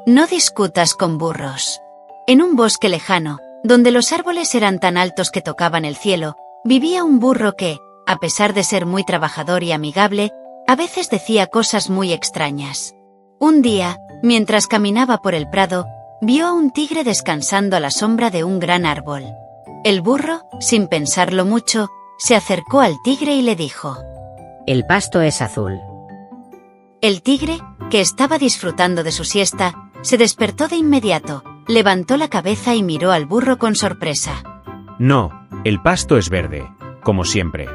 No discutas con burros. En un bosque lejano, donde los árboles eran tan altos que tocaban el cielo, vivía un burro que, a pesar de ser muy trabajador y amigable, a veces decía cosas muy extrañas. Un día, mientras caminaba por el prado, vio a un tigre descansando a la sombra de un gran árbol. El burro, sin pensarlo mucho, se acercó al tigre y le dijo: El pasto es azul. El tigre, que estaba disfrutando de su siesta, se despertó de inmediato, levantó la cabeza y miró al burro con sorpresa. No, el pasto es verde, como siempre.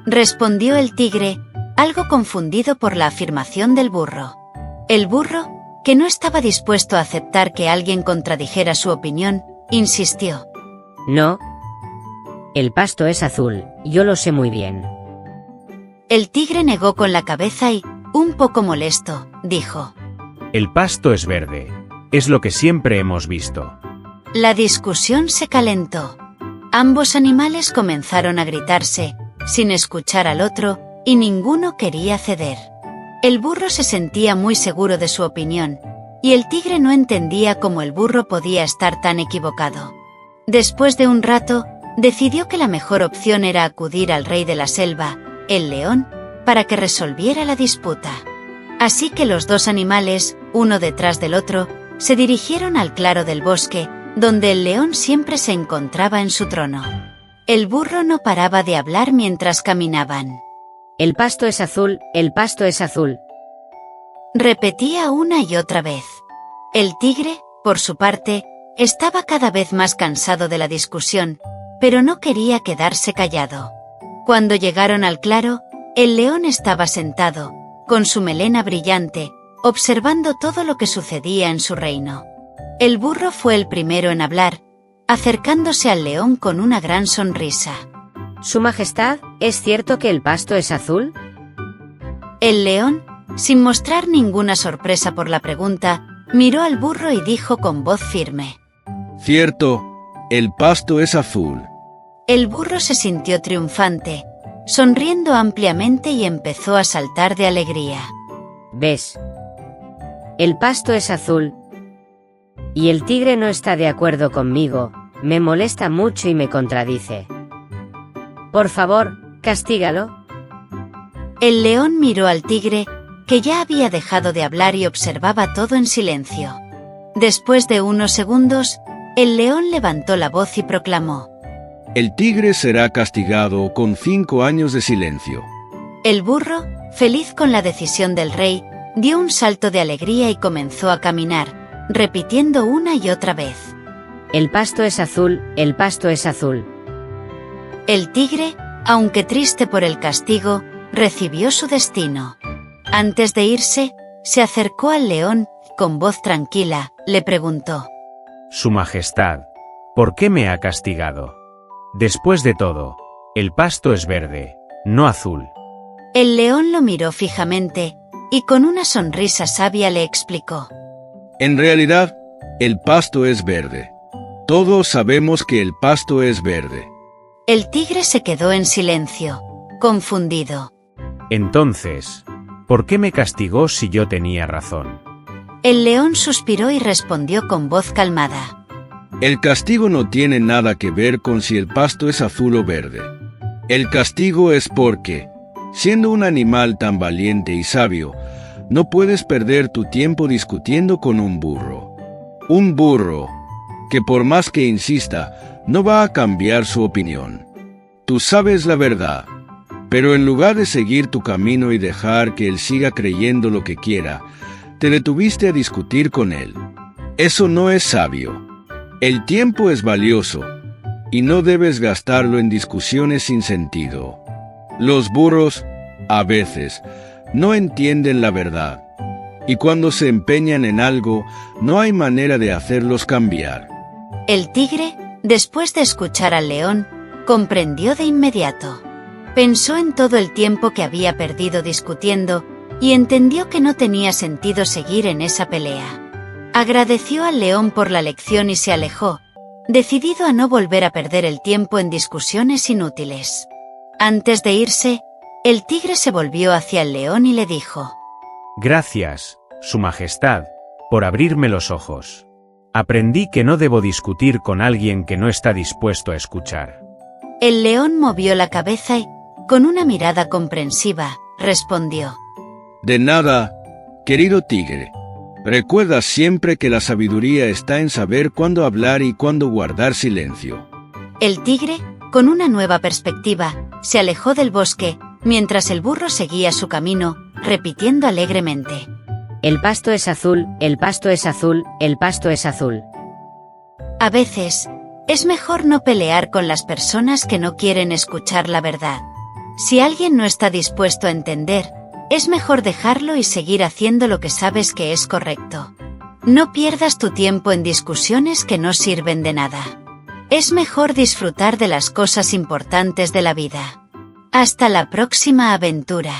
Respondió el tigre, algo confundido por la afirmación del burro. El burro, que no estaba dispuesto a aceptar que alguien contradijera su opinión, insistió. No. El pasto es azul, yo lo sé muy bien. El tigre negó con la cabeza y, un poco molesto, dijo: El pasto es verde, es lo que siempre hemos visto. La discusión se calentó. Ambos animales comenzaron a gritarse, sin escuchar al otro, y ninguno quería ceder. El burro se sentía muy seguro de su opinión, y el tigre no entendía cómo el burro podía estar tan equivocado. Después de un rato, decidió que la mejor opción era acudir al rey de la selva, el león, para que resolviera la disputa. Así que los dos animales, uno detrás del otro, se dirigieron al claro del bosque, donde el león siempre se encontraba en su trono. El burro no paraba de hablar mientras caminaban. El pasto es azul, el pasto es azul. Repetía una y otra vez. El tigre, por su parte, estaba cada vez más cansado de la discusión, pero no quería quedarse callado. Cuando llegaron al claro, el león estaba sentado, con su melena brillante, observando todo lo que sucedía en su reino. El burro fue el primero en hablar, acercándose al león con una gran sonrisa. Su Majestad, ¿es cierto que el pasto es azul? El león, sin mostrar ninguna sorpresa por la pregunta, miró al burro y dijo con voz firme: Cierto, el pasto es azul. El burro se sintió triunfante, sonriendo ampliamente y empezó a saltar de alegría. ¿Ves? El pasto es azul. Y el tigre no está de acuerdo conmigo, me molesta mucho y me contradice. Por favor, castígalo. El león miró al tigre, que ya había dejado de hablar y observaba todo en silencio. Después de unos segundos, el león levantó la voz y proclamó: El tigre será castigado con 5 años de silencio. El burro, feliz con la decisión del rey, dio un salto de alegría y comenzó a caminar, repitiendo una y otra vez: El pasto es azul, el pasto es azul. El tigre, aunque triste por el castigo, recibió su destino. Antes de irse, se acercó al león, con voz tranquila, le preguntó: Su Majestad, ¿por qué me ha castigado? Después de todo, el pasto es verde, no azul. El león lo miró fijamente, y con una sonrisa sabia le explicó: En realidad, el pasto es verde. Todos sabemos que el pasto es verde. El tigre se quedó en silencio, confundido. Entonces, ¿por qué me castigó si yo tenía razón? El león suspiró y respondió con voz calmada: El castigo no tiene nada que ver con si el pasto es azul o verde. El castigo es porque, siendo un animal tan valiente y sabio, no puedes perder tu tiempo discutiendo con un burro. Un burro, que por más que insista, no va a cambiar su opinión. Tú sabes la verdad, pero en lugar de seguir tu camino y dejar que él siga creyendo lo que quiera, te detuviste a discutir con él. Eso no es sabio. El tiempo es valioso, y no debes gastarlo en discusiones sin sentido. Los burros, a veces, no entienden la verdad, y cuando se empeñan en algo, no hay manera de hacerlos cambiar. El tigre, después de escuchar al león, comprendió de inmediato. Pensó en todo el tiempo que había perdido discutiendo, y entendió que no tenía sentido seguir en esa pelea. Agradeció al león por la lección y se alejó, decidido a no volver a perder el tiempo en discusiones inútiles. Antes de irse, el tigre se volvió hacia el león y le dijo: Gracias, Su Majestad, por abrirme los ojos. Aprendí que no debo discutir con alguien que no está dispuesto a escuchar. El león movió la cabeza y, con una mirada comprensiva, respondió: De nada, querido tigre. Recuerda siempre que la sabiduría está en saber cuándo hablar y cuándo guardar silencio. El tigre, con una nueva perspectiva, se alejó del bosque, mientras el burro seguía su camino, repitiendo alegremente: El pasto es azul, el pasto es azul, el pasto es azul. A veces, es mejor no pelear con las personas que no quieren escuchar la verdad. Si alguien no está dispuesto a entender, es mejor dejarlo y seguir haciendo lo que sabes que es correcto. No pierdas tu tiempo en discusiones que no sirven de nada. Es mejor disfrutar de las cosas importantes de la vida. Hasta la próxima aventura.